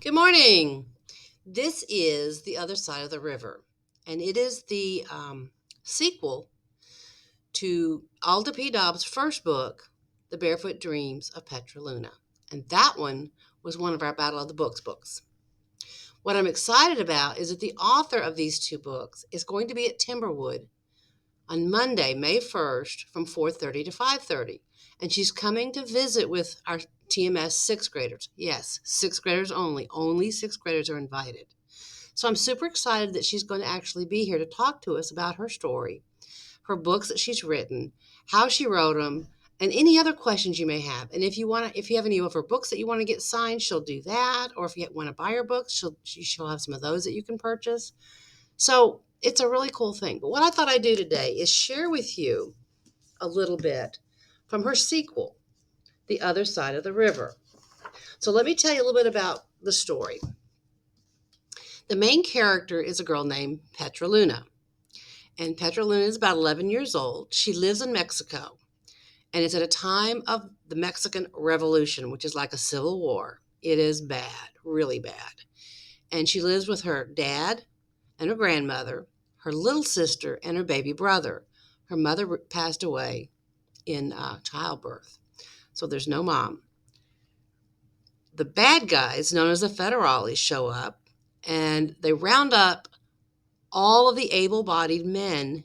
Good morning. This is The Other Side of the River, and it is the sequel to Alda P. Dobbs' first book, The Barefoot Dreams of Petra Luna. And that one was one of our Battle of the Books books. What I'm excited about is that the author of these two books is going to be at Timberwood on Monday, May 1st from 4:30 to 5:30. And she's coming to visit with our TMS sixth graders. Yes, sixth graders only. Only sixth graders are invited. So I'm super excited that she's going to actually be here to talk to us about her story, her books that she's written, how she wrote them, and any other questions you may have. And if you have any of her books that you want to get signed, she'll do that. Or if you want to buy her books, she'll have some of those that you can purchase. So it's a really cool thing. But what I thought I'd do today is share with you a little bit from her sequel, The Other Side of the River. So let me tell you a little bit about the story. The main character is a girl named Petra Luna. And Petra Luna is about 11 years old. She lives in Mexico. And it's at a time of the Mexican Revolution, which is like a civil war. It is bad, really bad. And she lives with her dad and her grandmother, her little sister, and her baby brother. Her mother passed away in childbirth, so there's no mom. The bad guys, known as the Federales, show up and they round up all of the able bodied men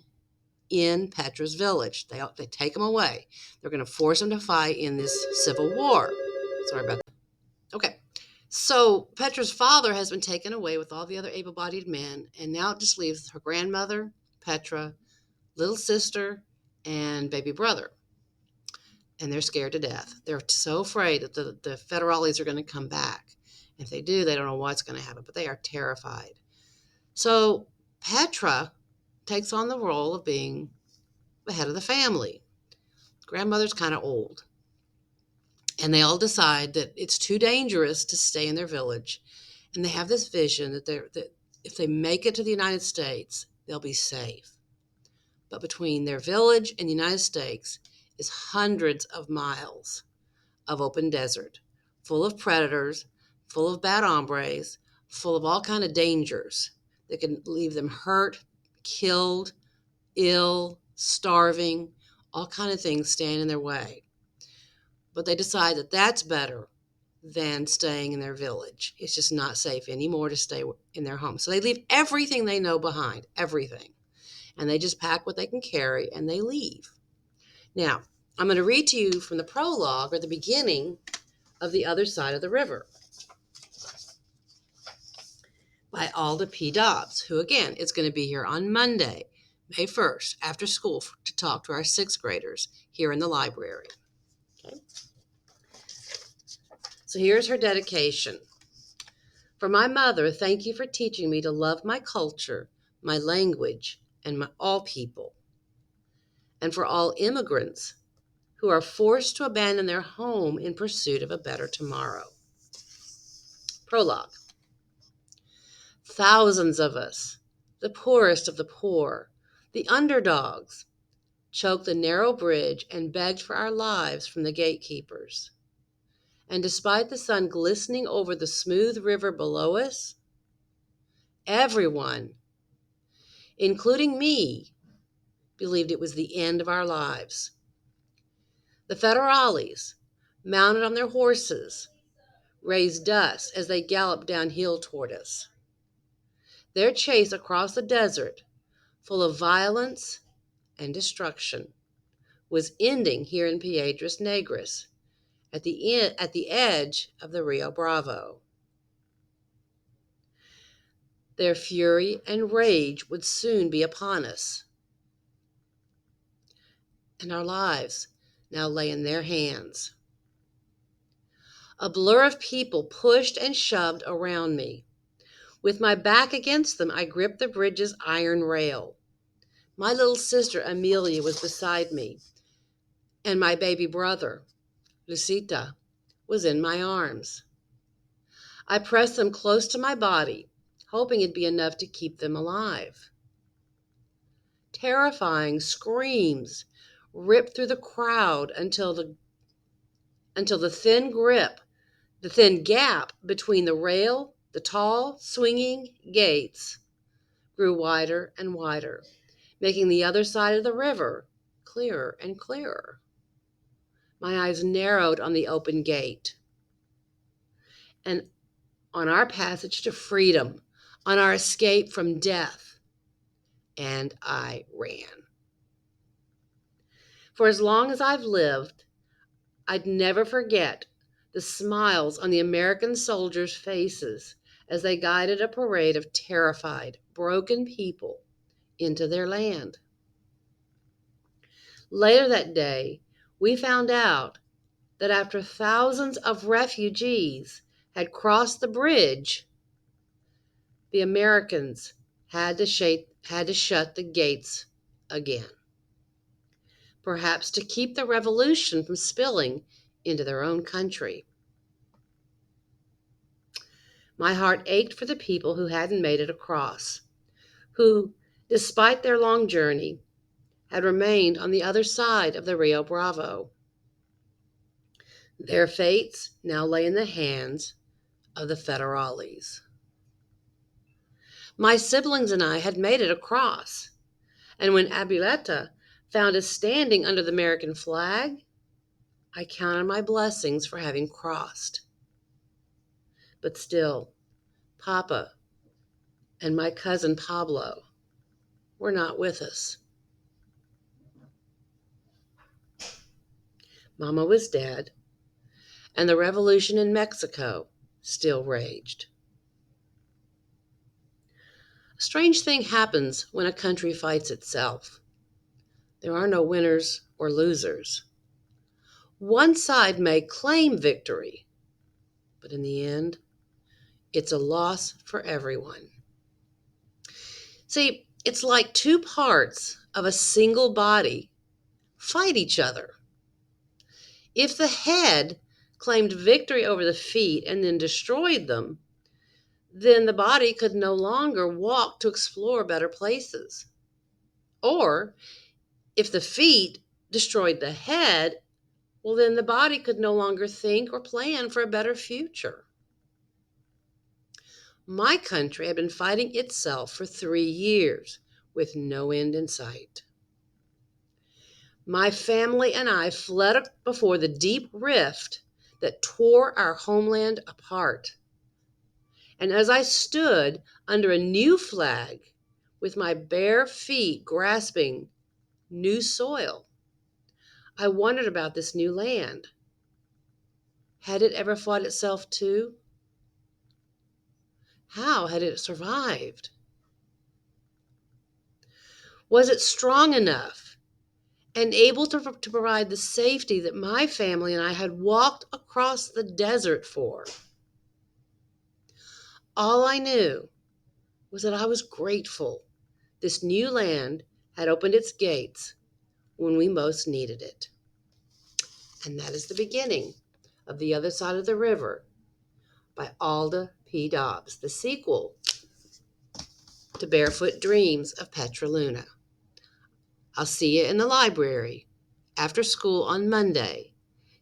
in Petra's village. They take them away. They're going to force them to fight in this civil war. Sorry about that. Okay. So Petra's father has been taken away with all the other able bodied men, and now it just leaves her grandmother, Petra, little sister, and baby brother. And they're scared to death. They're so afraid that the Federales are going to come back. If they do, they don't know what's going to happen, but they are terrified. So Petra takes on the role of being the head of the family. Grandmother's kind of old. And they all decide that it's too dangerous to stay in their village. And they have this vision that if they make it to the United States, they'll be safe. But between their village and the United States is hundreds of miles of open desert, full of predators, full of bad hombres, full of all kind of dangers that can leave them hurt, killed, ill, starving, all kind of things stand in their way. But they decide that that's better than staying in their village. It's just not safe anymore to stay in their home. So they leave everything they know behind, everything. And they just pack what they can carry and they leave. Now, I'm going to read to you from the prologue or the beginning of The Other Side of the River by Alda P. Dobbs, who again is going to be here on Monday, May 1st, after school to talk to our sixth graders here in the library. Okay. So here's her dedication. For my mother, thank you for teaching me to love my culture, my language, and all people. And for all immigrants who are forced to abandon their home in pursuit of a better tomorrow. Prologue. Thousands of us, the poorest of the poor, the underdogs, choked the narrow bridge and begged for our lives from the gatekeepers. And despite the sun glistening over the smooth river below us, everyone, including me, believed it was the end of our lives. The Federales, mounted on their horses, raised dust as they galloped downhill toward us. Their chase across the desert, full of violence and destruction, was ending here in Piedras Negras, at the edge of the Rio Bravo. Their fury and rage would soon be upon us, and our lives now lay in their hands. A blur of people pushed and shoved around me. With my back against them, I gripped the bridge's iron rail. My little sister Amelia was beside me, and my baby brother, Lucita, was in my arms. I pressed them close to my body, hoping it'd be enough to keep them alive. Terrifying screams ripped through the crowd until the thin grip The thin gap between the tall, swinging gates, grew wider and wider, making the other side of the river clearer and clearer. My eyes narrowed on the open gate and on our passage to freedom, on our escape from death, and I ran. For as long as I've lived, I'd never forget the smiles on the American soldiers' faces as they guided a parade of terrified, broken people into their land. Later that day, we found out that after thousands of refugees had crossed the bridge, the Americans had to shut the gates again, perhaps to keep the revolution from spilling into their own country. My heart ached for the people who hadn't made it across, who, despite their long journey, had remained on the other side of the Rio Bravo. Their fates now lay in the hands of the federales. My siblings and I had made it across, and when Abuelita found us standing under the American flag, I counted my blessings for having crossed. But still, Papa and my cousin Pablo were not with us. Mama was dead, and the revolution in Mexico still raged. A strange thing happens when a country fights itself. There are no winners or losers. One side may claim victory, but in the end, it's a loss for everyone. See, it's like two parts of a single body fight each other. If the head claimed victory over the feet and then destroyed them, then the body could no longer walk to explore better places. Or if the feet destroyed the head, well, then the body could no longer think or plan for a better future. My country had been fighting itself for 3 years with no end in sight. My family and I fled before the deep rift that tore our homeland apart. And as I stood under a new flag with my bare feet grasping new soil, I wondered about this new land. Had it ever fought itself too? How had it survived? Was it strong enough and able to provide the safety that my family and I had walked across the desert for? All I knew was that I was grateful this new land had opened its gates when we most needed it. And that is the beginning of The Other Side of the River by Alda P. Dobbs, the sequel to Barefoot Dreams of Petra Luna. I'll see you in the library after school on Monday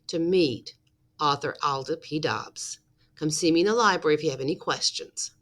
to meet author Alda P. Dobbs. Come see me in the library if you have any questions.